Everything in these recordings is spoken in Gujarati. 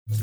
નમસ્કાર,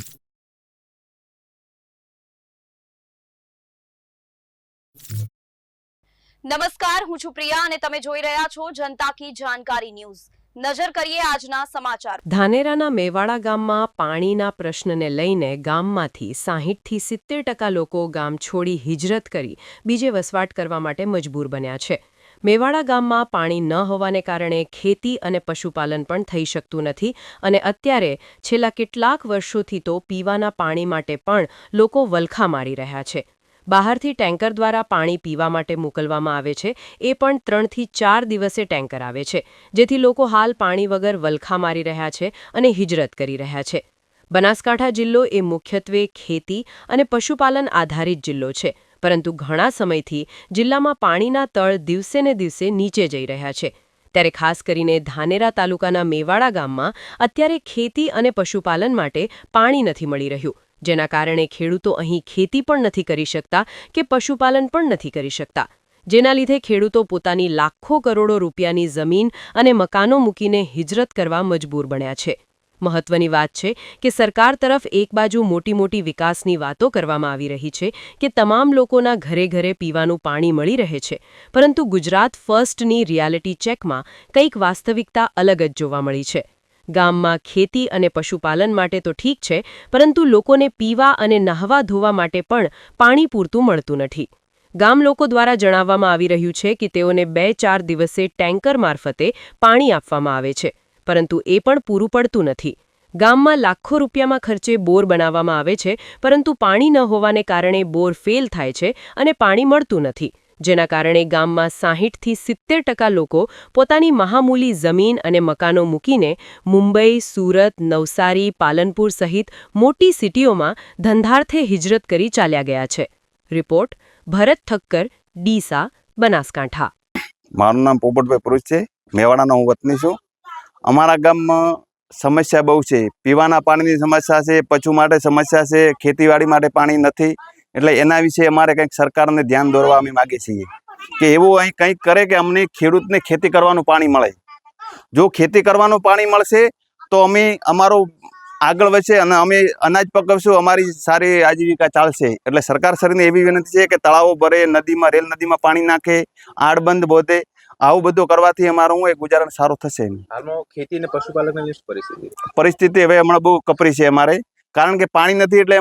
હું છું પ્રિયા અને તમે જોઈ રહ્યા છો જનતા કી જાણકારી ન્યૂઝ। નજર કરીએ આજના સમાચાર। ધાનેરાના મેવાડા ગામમાં પાણીના પ્રશ્નને લઈને ગામમાંથી 60થી 70% લોકો ગામ છોડી હિજરત કરી બીજે વસવાટ કરવા માટે મજબૂર બન્યા છે। મેવાડા ગામમાં પાણી ન હોવાને કારણે ખેતી અને પશુપાલન પણ થઈ શકતું નથી અને અત્યારે છેલ્લા કેટલાક વર્ષોથી તો પીવાના પાણી માટે પણ લોકો વલખા મારી રહ્યા છે। બહારથી ટેન્કર દ્વારા પાણી પીવા માટે મોકલવામાં આવે છે, એ પણ 3 થી 4 દિવસે ટેન્કર આવે છે, જેથી લોકો હાલ પાણી વગર વલખા મારી રહ્યા છે અને હિજરત કરી રહ્યા છે। બનાસકાંઠા જિલ્લો એ મુખ્યત્વે ખેતી અને પશુપાલન આધારિત જિલ્લો છે, પરંતુ ઘણા સમયથી જિલ્લામાં પાણીના તળ દિવસે ને દિવસે નીચે જઈ રહ્યા છે। ત્યારે ખાસ કરીને ધાનેરા તાલુકાના મેવાડા ગામમાં અત્યારે ખેતી અને પશુપાલન માટે પાણી નથી મળી રહ્યું, જેના કારણે ખેડૂતો અહીં ખેતી પણ નથી કરી શકતા કે પશુપાલન પણ નથી કરી શકતા, જેના લીધે ખેડૂતો પોતાની લાખો કરોડો રૂપિયાની જમીન અને મકાનો મૂકીને હિજરત કરવા મજબૂર બન્યા છે। મહત્વની વાત છે કે સરકાર તરફ એક બાજુ મોટી મોટી વિકાસની વાતો કરવામાં આવી રહી છે કે તમામ લોકોના ઘરે ઘરે પીવાનું પાણી મળી રહે છે, પરંતુ ગુજરાત ફર્સ્ટની રિયાલિટી ચેકમાં કંઈક વાસ્તવિકતા અલગ જ જોવા મળી છે। ગામમાં ખેતી અને પશુપાલન માટે તો ઠીક છે, પરંતુ લોકોને પીવા અને નહાવા ધોવા માટે પણ પાણી પૂરતું મળતું નથી। ગામ લોકો દ્વારા જણાવવામાં આવી રહ્યું છે કે તેઓને 2-4 દિવસે ટેન્કર મારફતે પાણી આપવામાં આવે છે, પરંતુ એ પણ પૂરું પડતું નથી। ગામમાં લાખો રૂપિયામાં ખર્ચે બોર બનાવવામાં આવે છે, પરંતુ પાણી ન હોવાને કારણે બોર ફેલ થાય છે અને પાણી મળતું નથી, જેના કારણે ગામમાં 60થી 70% લોકો પોતાની મહામૂલી જમીન અને મકાનો મૂકીને મુંબઈ, સુરત, નવસારી, પાલનપુર સહિત મોટી સિટીઓમાં ધંધાર્થે હિજરત કરી ચાલ્યા ગયા છે। રિપોર્ટ ભરત ઠક્કર, ડીસા, બનાસકાંઠા। મારું નામ પોપટભાઈ પુરુષ છે, મેવાડાનો હું વતની છું। અમારા ગામમાં સમસ્યા બહુ છે, પીવાના પાણીની સમસ્યા છે, પશુ માટે સમસ્યા છે, ખેતીવાડી માટે પાણી નથી, એટલે એના વિશે અમારે કંઈક સરકારને ધ્યાન દોરવા અમે માગીએ છીએ કે એવું અહીં કંઈક કરે કે અમને ખેડૂતને ખેતી કરવાનું પાણી મળે। જો ખેતી કરવાનું પાણી મળશે તો અમે અમારું આગળ વધશે અને અમે અનાજ પકવશું, અમારી સારી આજીવિકા ચાલશે। એટલે સરકારશ્રીને એવી વિનંતી છે કે તળાવો ભરે, નદીમાં રેલ નદીમાં પાણી નાખે, આડબંધ બોધે, આવું બધું કરવાથી અમારું ગુજરાન સારું થશે। હાલમાં ખેતી અને પશુપાલનની પરિસ્થિતિ હવે હમણાં બહુ કપરી છે અમારે, કારણ કે પાણી નથી એટલે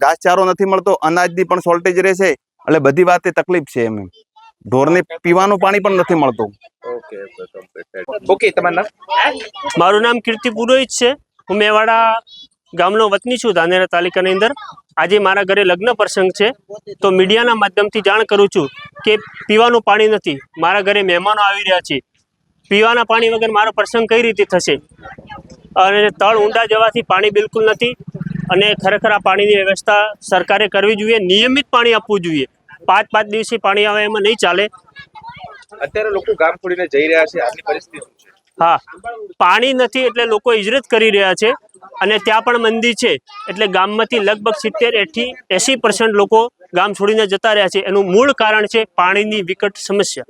ઘાસચારો નથી મળતો, અનાજની પણ શોર્ટેજ રહેશે, એટલે બધી વાતે તકલીફ છે। એમ ઢોરને પીવાનું પાણી પણ નથી મળતું। ઓકે, તમારું નામ? મારું નામ કીર્તિ પુરોહિત છે। હું મેવાડા ગામનો વતની છું, ધાનેરા તાલુકાની અંદર। આજે મારા ઘરે લગ્ન પ્રસંગ છે, તો મીડિયાના માધ્યમથી જાણ કરું છું કે પીવાનું પાણી નથી, મારા ઘરે મહેમાનો આવી રહ્યા છે, પીવાના પાણી વગર મારો પ્રસંગ કઈ રીતે થશે? અને તળ ઊંડા જવાથી પાણી બિલકુલ નથી, અને ખરેખર આ પાણીની વ્યવસ્થા સરકારે કરવી જોઈએ, નિયમિત પાણી આપવું જોઈએ। 5-5 દિવસે પાણી આવે એમાં નહીં ચાલે। અત્યારે લોકો ગામ છોડીને જઈ રહ્યા છે, આટલી પરિસ્થિતિ શું છે? હા, પાણી નથી એટલે લોકો હિજરત કરી રહ્યા છે, અને ત્યાં પણ મંદી છે, એટલે ગામમાંથી લગભગ 70-80% લોકો ગામ છોડીને જતા રહ્યા છે। એનું મૂળ કારણ છે પાણીની વિકટ સમસ્યા।